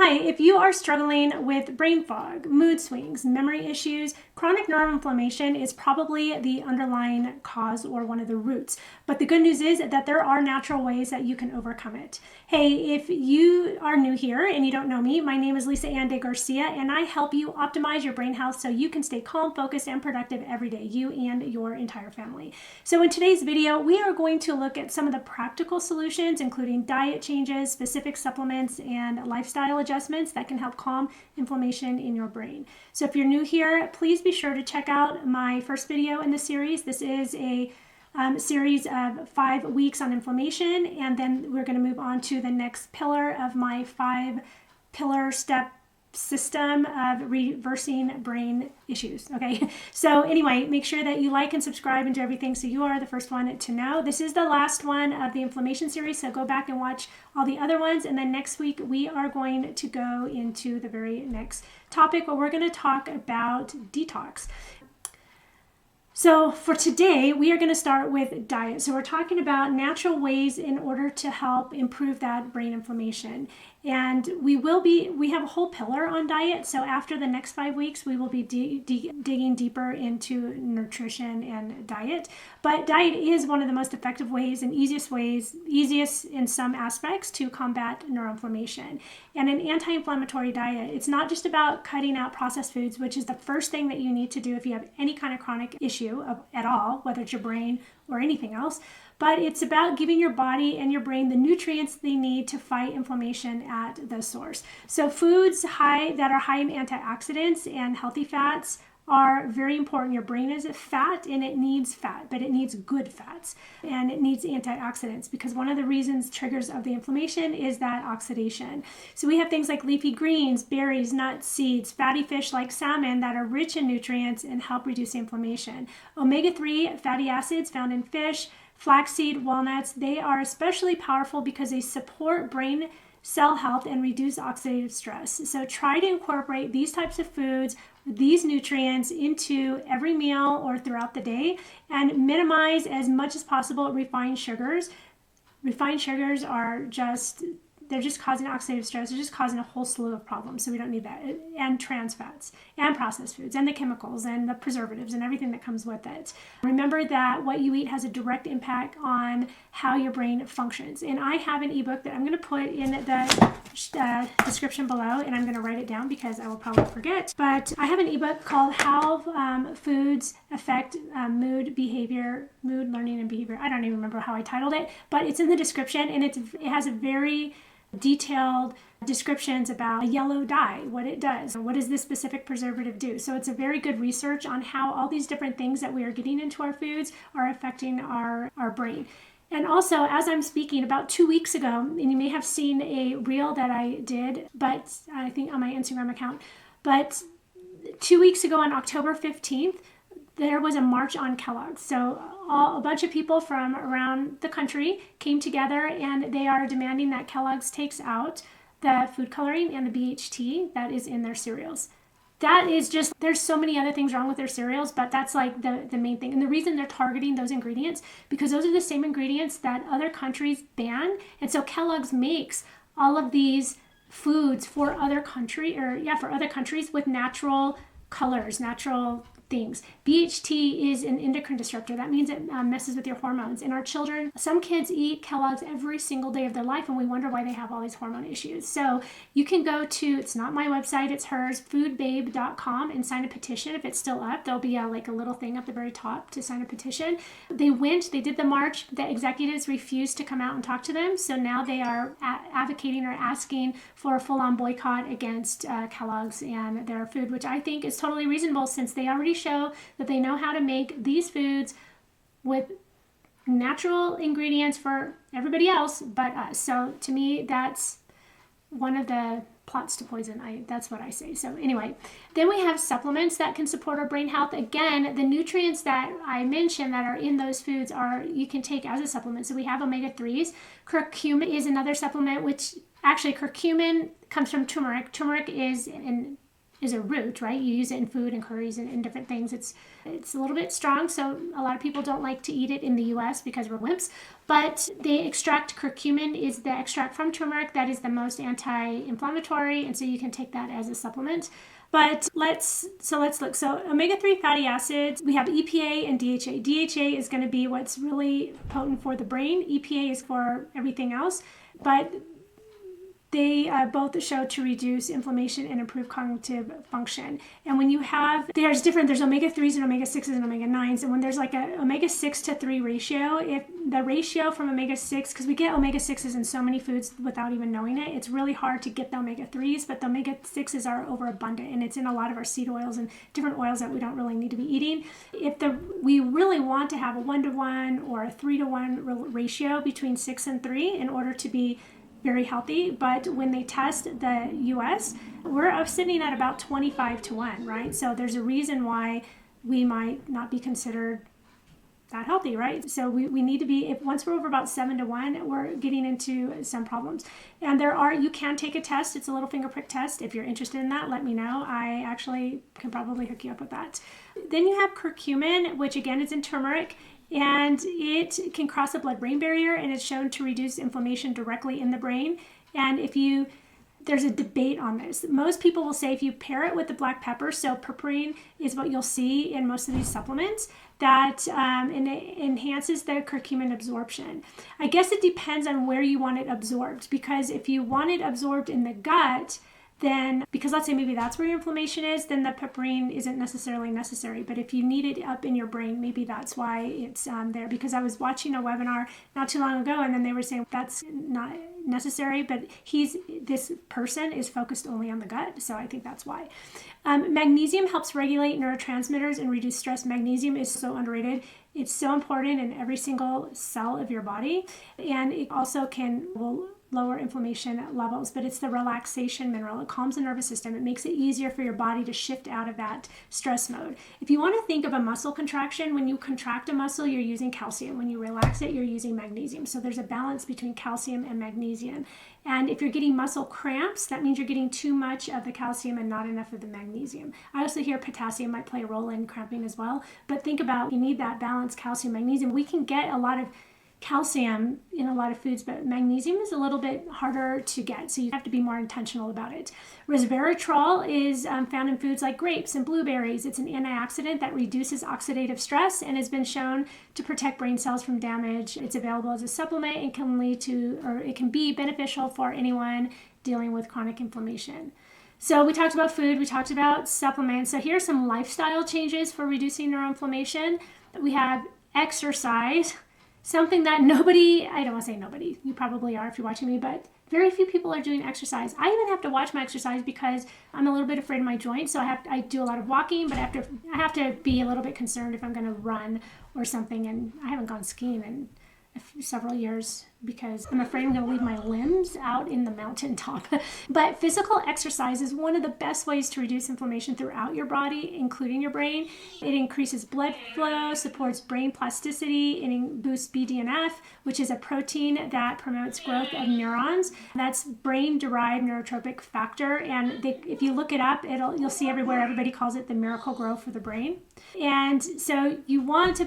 Hi, if you are struggling with brain fog, mood swings, memory issues, chronic neuroinflammation is probably the underlying cause or one of the roots. But the good news is that there are natural ways that you can overcome it. Hey, if you are new here and you don't know me, my name is 𝐸𝐮𝐬𝐫𝐠𝐞𝐿, and I help you optimize your brain health so you can stay calm, focused, and productive every day, you and your entire family. So in today's video, we are going to look at some of the practical solutions, including diet changes, specific supplements, and lifestyle adjustments that can help calm inflammation in your brain. So if you're new here, please be sure to check out my first video in the series. This is a series of 5 weeks on inflammation, and then we're going to move on to the next pillar of my 5-pillar step system of reversing brain issues. Okay, so anyway, make sure that you like and subscribe and do everything so you are the first one to know. This is the last one of the inflammation series, so go back and watch all the other ones, and then next week we are going to go into the very next topic where we're going to talk about detox. So for today, we are going to start with diet. So we're talking about natural ways in order to help improve that brain inflammation. And we have a whole pillar on diet. So after the next 5 weeks, we will be digging deeper into nutrition and diet. But diet is one of the most effective ways and easiest in some aspects to combat neuroinflammation. And an anti-inflammatory diet, it's not just about cutting out processed foods, which is the first thing that you need to do if you have any kind of chronic issue at all, whether it's your brain or anything else. But it's about giving your body and your brain the nutrients they need to fight inflammation at the source. So foods that are high in antioxidants and healthy fats are very important. Your brain is fat and it needs fat, but it needs good fats and it needs antioxidants because one of the triggers of the inflammation is that oxidation. So we have things like leafy greens, berries, nuts, seeds, fatty fish like salmon that are rich in nutrients and help reduce inflammation. Omega-3 fatty acids found in fish, flaxseed, walnuts, they are especially powerful because they support brain cell health and reduce oxidative stress. So try to incorporate these types of foods, these nutrients into every meal or throughout the day, and minimize as much as possible refined sugars. Refined sugars are they're just causing oxidative stress. They're just causing a whole slew of problems. So we don't need that. And trans fats and processed foods and the chemicals and the preservatives and everything that comes with it. Remember that what you eat has a direct impact on how your brain functions. And I have an ebook that I'm going to put in the description below, and I'm going to write it down because I will probably forget. But I have an ebook called How Foods Affect Mood, Learning, and Behavior. I don't even remember how I titled it, but it's in the description, and it has a very detailed descriptions about a yellow dye, what it does, what does this specific preservative do. So it's a very good research on how all these different things that we are getting into our foods are affecting our brain. And also, as I'm speaking, about 2 weeks ago, and you may have seen a reel that I did, but I think on my Instagram account, but 2 weeks ago on October 15th, there was a march on Kellogg's. So a bunch of people from around the country came together, and they are demanding that Kellogg's takes out the food coloring and the BHT that is in their cereals. That is just, there's so many other things wrong with their cereals, but that's like the main thing. And the reason they're targeting those ingredients, because those are the same ingredients that other countries ban. And so Kellogg's makes all of these foods for other countries with natural colors, natural things. BHT is an endocrine disruptor. That means it messes with your hormones. And our children, some kids eat Kellogg's every single day of their life, and we wonder why they have all these hormone issues. So you can go to, it's not my website, it's hers, foodbabe.com, and sign a petition. If it's still up, there'll be a little thing at the very top to sign a petition. They did the march. The executives refused to come out and talk to them. So now they are advocating or asking for a full-on boycott against Kellogg's and their food, which I think is totally reasonable since they already show that they know how to make these foods with natural ingredients for everybody else but us. So to me, that's one of the plots to poison. That's what I say. So anyway, then we have supplements that can support our brain health. Again, the nutrients that I mentioned that are in those foods you can take as a supplement. So we have omega-3s. Curcumin is another supplement, which actually curcumin comes from turmeric. Turmeric is is a root, right? You use it in food and curries and in different things. It's a little bit strong, so a lot of people don't like to eat it in the US because we're wimps. But the extract curcumin is the extract from turmeric that is the most anti-inflammatory, and so you can take that as a supplement. But let's look. So omega-3 fatty acids, we have EPA and DHA. DHA is going to be what's really potent for the brain. EPA is for everything else. But they both show to reduce inflammation and improve cognitive function. And when you have, there's omega-3s and omega-6s and omega-9s. And when there's like a omega-6 to 3 ratio, if the ratio from omega-6, because we get omega-6s in so many foods without even knowing it, it's really hard to get the omega-3s, but the omega-6s are overabundant. And it's in a lot of our seed oils and different oils that we don't really need to be eating. We really want to have a 1-to-1 or a 3-to-1 ratio between 6 and 3 in order to be very healthy. But when they test the US, we're sitting at about 25-to-1, right? So there's a reason why we might not be considered that healthy, right? So we need to be, once we're over about 7-to-1, we're getting into some problems. And you can take a test. It's a little finger prick test. If you're interested in that, let me know. I actually can probably hook you up with that. Then you have curcumin, which again is in turmeric. And it can cross the blood-brain barrier, and it's shown to reduce inflammation directly in the brain. And there's a debate on this. Most people will say if you pair it with the black pepper, so purpurine is what you'll see in most of these supplements, that it enhances the curcumin absorption. I guess it depends on where you want it absorbed, because if you want it absorbed in the gut, then, because let's say maybe that's where your inflammation is, then the purpurine isn't necessarily necessary. But if you need it up in your brain, maybe that's why it's there. Because I was watching a webinar not too long ago, and then they were saying that's not necessary, but this person is focused only on the gut, so I think that's why. Magnesium helps regulate neurotransmitters and reduce stress. Magnesium is so underrated. It's so important in every single cell of your body, and it also will lower inflammation levels, but it's the relaxation mineral. It calms the nervous system. It makes it easier for your body to shift out of that stress mode. If you want to think of a muscle contraction, when you contract a muscle, you're using calcium. When you relax it, you're using magnesium. So there's a balance between calcium and magnesium. And if you're getting muscle cramps, that means you're getting too much of the calcium and not enough of the magnesium. I also hear potassium might play a role in cramping as well, but think about, you need that balance, calcium, magnesium. We can get a lot of calcium in a lot of foods, but magnesium is a little bit harder to get, so you have to be more intentional about it. Resveratrol is found in foods like grapes and blueberries. It's an antioxidant that reduces oxidative stress and has been shown to protect brain cells from damage. It's available as a supplement and it can be beneficial for anyone dealing with chronic inflammation. So we talked about food, we talked about supplements. So here are some lifestyle changes for reducing neuroinflammation. We have exercise. Something that I don't want to say nobody, you probably are if you're watching me, but very few people are doing exercise. I even have to watch my exercise because I'm a little bit afraid of my joints. So I do a lot of walking, but I have to be a little bit concerned if I'm going to run or something. And I haven't gone skiing in several years because I'm afraid I'm going to leave my limbs out in the mountaintop. But physical exercise is one of the best ways to reduce inflammation throughout your body, including your brain. It increases blood flow, supports brain plasticity, and boosts BDNF, which is a protein that promotes growth of neurons. That's brain-derived neurotropic factor, and if you look it up, you'll see everywhere everybody calls it the miracle grow for the brain. And so you want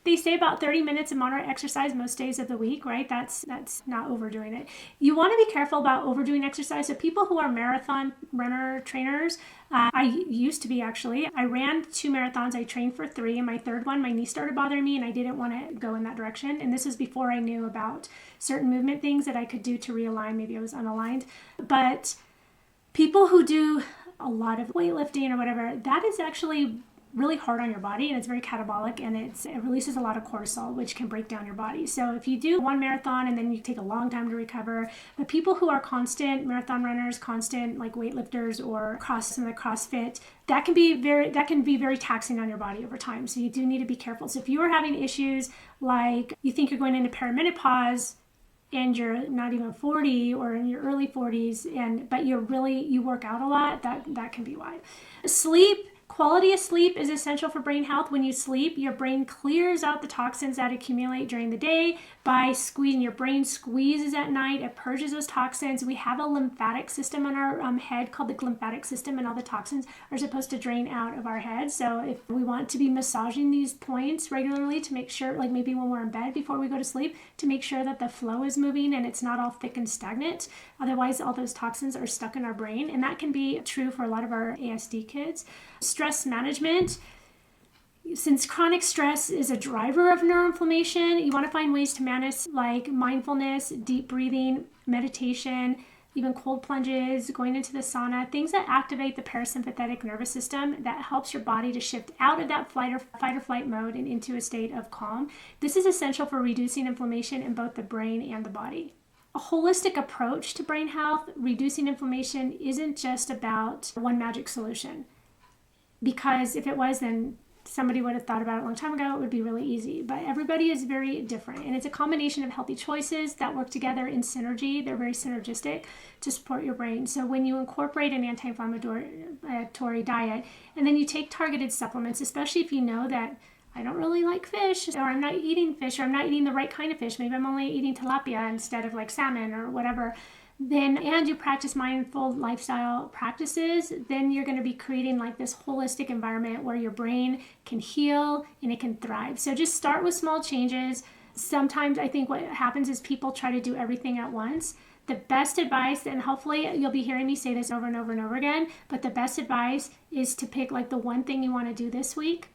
they say about 30 minutes of moderate exercise most days of the week, right? That's not overdoing it. You want to be careful about overdoing exercise. So people who are marathon runner trainers, I used to be actually. I ran 2 marathons. I trained for 3. And my third one, my knee started bothering me and I didn't want to go in that direction. And this is before I knew about certain movement things that I could do to realign. Maybe I was unaligned. But people who do a lot of weightlifting or whatever, that is actually really hard on your body, and it's very catabolic, and it releases a lot of cortisol, which can break down your body. So if you do 1 marathon and then you take a long time to recover, but people who are constant marathon runners, constant like weightlifters or some of the CrossFit, that can be very taxing on your body over time. So you do need to be careful. So if you are having issues like you think you're going into perimenopause and you're not even 40 or in your early 40s, but you work out a lot, that can be why. Sleep Quality of sleep is essential for brain health. When you sleep, your brain clears out the toxins that accumulate during the day by squeezing. Your brain squeezes at night. It purges those toxins. We have a lymphatic system in our head called the lymphatic system, and all the toxins are supposed to drain out of our head. So if we want to be massaging these points regularly to make sure, like maybe when we're in bed before we go to sleep, to make sure that the flow is moving and it's not all thick and stagnant. Otherwise, all those toxins are stuck in our brain, and that can be true for a lot of our ASD kids. Stress management. Since chronic stress is a driver of neuroinflammation, you want to find ways to manage like mindfulness, deep breathing, meditation, even cold plunges, going into the sauna, things that activate the parasympathetic nervous system that helps your body to shift out of that fight or flight mode and into a state of calm. This is essential for reducing inflammation in both the brain and the body. A holistic approach to brain health, reducing inflammation, isn't just about one magic solution. Because if it was, then somebody would have thought about it a long time ago. It would be really easy. But everybody is very different. And it's a combination of healthy choices that work together in synergy. They're very synergistic to support your brain. So when you incorporate an anti-inflammatory diet, and then you take targeted supplements, especially if you know that I don't really like fish, or I'm not eating fish, or I'm not eating the right kind of fish. Maybe I'm only eating tilapia instead of like salmon or whatever. And you practice mindful lifestyle practices, then you're going to be creating like this holistic environment where your brain can heal and it can thrive. So just start with small changes. Sometimes I think what happens is people try to do everything at once. The best advice, and hopefully you'll be hearing me say this over and over and over again, but the best advice is to pick like the one thing you want to do this week.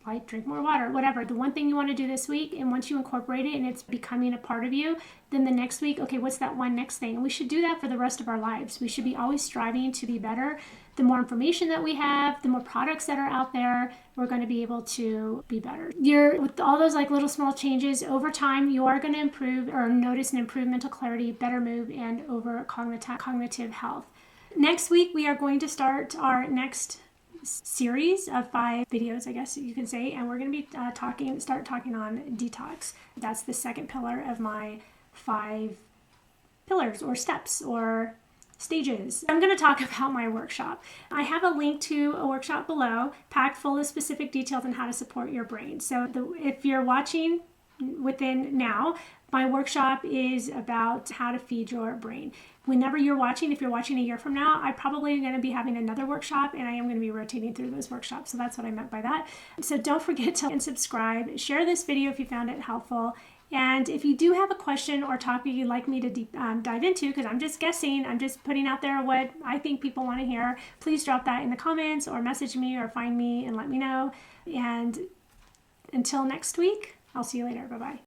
Like drink more water, whatever, the one thing you want to do this week, and once you incorporate it and it's becoming a part of you, then the next week, okay, what's that one next thing? And we should do that for the rest of our lives. We should be always striving to be better. The more information that we have, the more products that are out there, we're going to be able to be better. With all those like little small changes over time, you are going to improve or notice an improved mental clarity, better mood, and over cognitive health. Next week, we are going to start our next series of 5 videos, I guess you can say, and we're going to be start talking on detox. That's the second pillar of my 5 pillars or steps or stages. I'm going to talk about my workshop. I have a link to a workshop below packed full of specific details on how to support your brain. So if you're watching within now, my workshop is about how to feed your brain. Whenever you're watching, if you're watching a year from now, I'm probably going to be having another workshop, and I am going to be rotating through those workshops. So that's what I meant by that. So don't forget to subscribe. Share this video if you found it helpful. And if you do have a question or topic you'd like me to dive into, because I'm just guessing, I'm just putting out there what I think people want to hear, please drop that in the comments or message me or find me and let me know. And until next week, I'll see you later. Bye-bye.